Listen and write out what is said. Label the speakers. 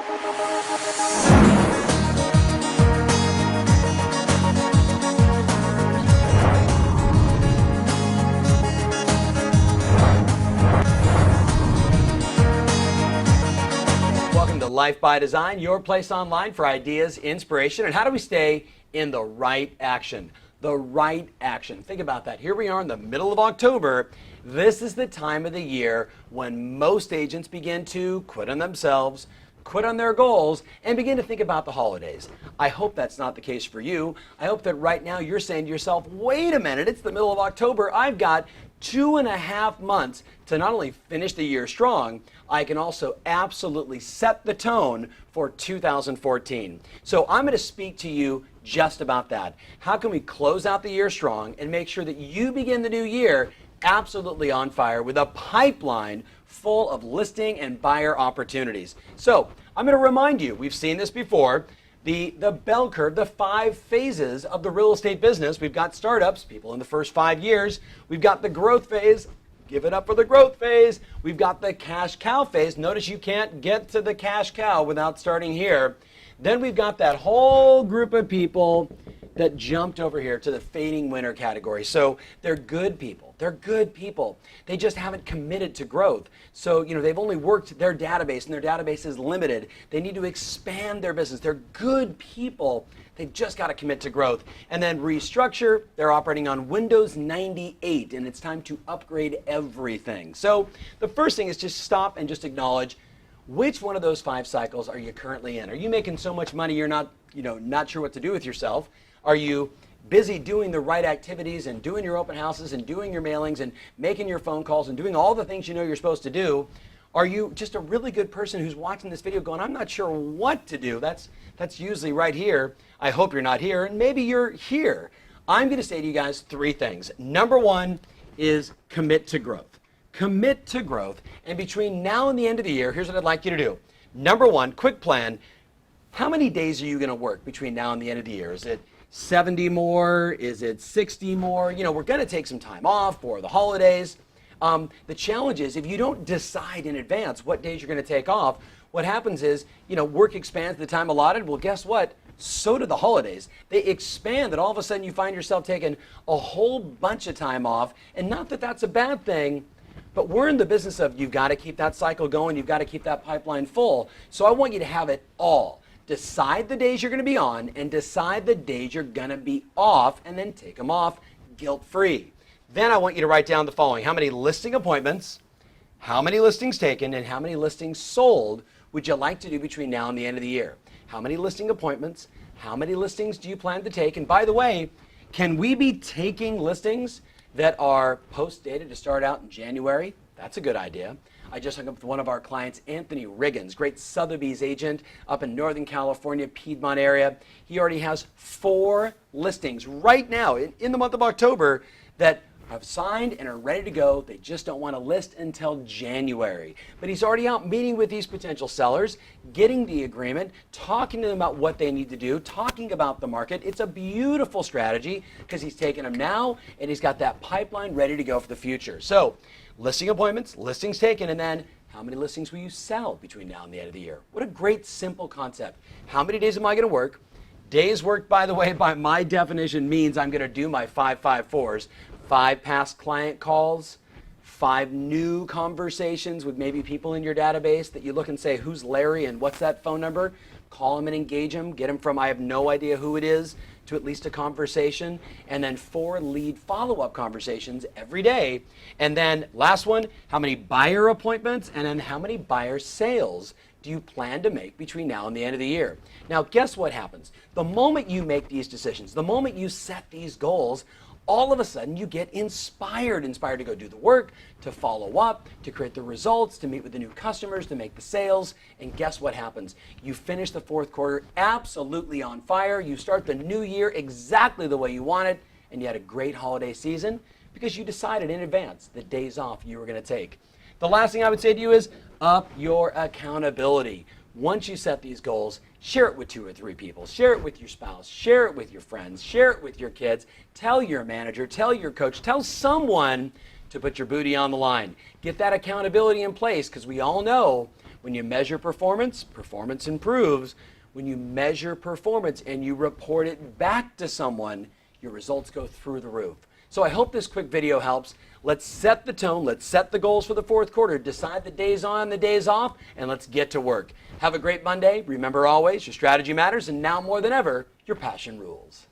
Speaker 1: Welcome to Life by Design, your place online for ideas, inspiration, and how do we stay in the right action? The right action. Think about that. Here we are in the middle of October. This is the time of the year when most agents begin to quit on themselves, quit on their goals, and begin to think about the holidays. I hope that's not the case for you. I hope that right now you're saying to yourself, wait a minute, it's the middle of October. I've got 2.5 months to not only finish the year strong, I can also absolutely set the tone for 2014. So I'm going to speak to you just about that. How can we close out the year strong and make sure that you begin the new year absolutely on fire with a pipeline full of listing and buyer opportunities? So I'm going to remind you, we've seen this before, the bell curve, the 5 phases of the real estate business. We've got startups, people in the first 5 years. We've got the growth phase. Give it up for the growth phase. We've got the cash cow phase. Notice you can't get to the cash cow without starting here. Then we've got that whole group of people that jumped over here to the fading winner category. So they're good people. They're good people. They just haven't committed to growth. So, they've only worked their database, and their database is limited. They need to expand their business. They're good people. They've just got to commit to growth. And then restructure, they're operating on Windows 98, and it's time to upgrade everything. So the first thing is just stop and just acknowledge, which one of those 5 cycles are you currently in? Are you making so much money you're not sure what to do with yourself? Are you busy doing the right activities and doing your open houses and doing your mailings and making your phone calls and doing all the things you know you're supposed to do? Are you just a really good person who's watching this video going, I'm not sure what to do? That's usually right here. I hope you're not here, and maybe you're here. I'm going to say to you guys 3 things. Number 1 is commit to growth. Commit to growth. And between now and the end of the year, here's what I'd like you to do. Number 1, quick plan. How many days are you going to work between now and the end of the year? Is it 70 more? Is it 60 more? We're going to take some time off for the holidays. The challenge is if you don't decide in advance what days you're going to take off, what happens is, work expands the time allotted. Well, guess what? So do the holidays. They expand, and all of a sudden you find yourself taking a whole bunch of time off. And not that that's a bad thing, but we're in the business of you've got to keep that cycle going. You've got to keep that pipeline full. So I want you to have it all. Decide the days you're going to be on and decide the days you're going to be off, and then take them off guilt-free. Then I want you to write down the following. How many listing appointments, how many listings taken, and how many listings sold would you like to do between now and the end of the year? How many listing appointments, how many listings do you plan to take? And by the way, can we be taking listings that are post-dated to start out in January? That's a good idea. I just hung up with one of our clients, Anthony Riggins, great Sotheby's agent up in Northern California, Piedmont area. He already has 4 listings right now in the month of October that have signed and are ready to go. They just don't want to list until January. But he's already out meeting with these potential sellers, getting the agreement, talking to them about what they need to do, talking about the market. It's a beautiful strategy because he's taking them now and he's got that pipeline ready to go for the future. So listing appointments, listings taken, and then how many listings will you sell between now and the end of the year? What a great simple concept. How many days am I going to work? Days worked, by the way, by my definition means I'm going to do my 5-5-4s. 5 past client calls, 5 new conversations with maybe people in your database that you look and say, who's Larry and what's that phone number? Call him and engage him. Get him from I have no idea who it is to at least a conversation. And then 4 lead follow-up conversations every day. And then last one, how many buyer appointments and then how many buyer sales do you plan to make between now and the end of the year? Now, guess what happens? The moment you make these decisions, the moment you set these goals, all of a sudden you get inspired to go do the work, to follow up, to create the results, to meet with the new customers, to make the sales. And guess what happens? You finish the 4th quarter absolutely on fire. You start the new year exactly the way you want it, and you had a great holiday season because you decided in advance the days off you were going to take. The last thing I would say to you is up your accountability. Once you set these goals, share it with 2 or 3 people. Share it with your spouse. Share it with your friends. Share it with your kids. Tell your manager. Tell your coach. Tell someone to put your booty on the line. Get that accountability in place because we all know When you measure performance, performance improves. When you measure performance and you report it back to someone, your results go through the roof. So I hope this quick video helps. Let's set the tone. Let's set the goals for the fourth quarter. Decide the days on, the days off, and let's get to work. Have a great Monday. Remember always, your strategy matters, and now more than ever, your passion rules.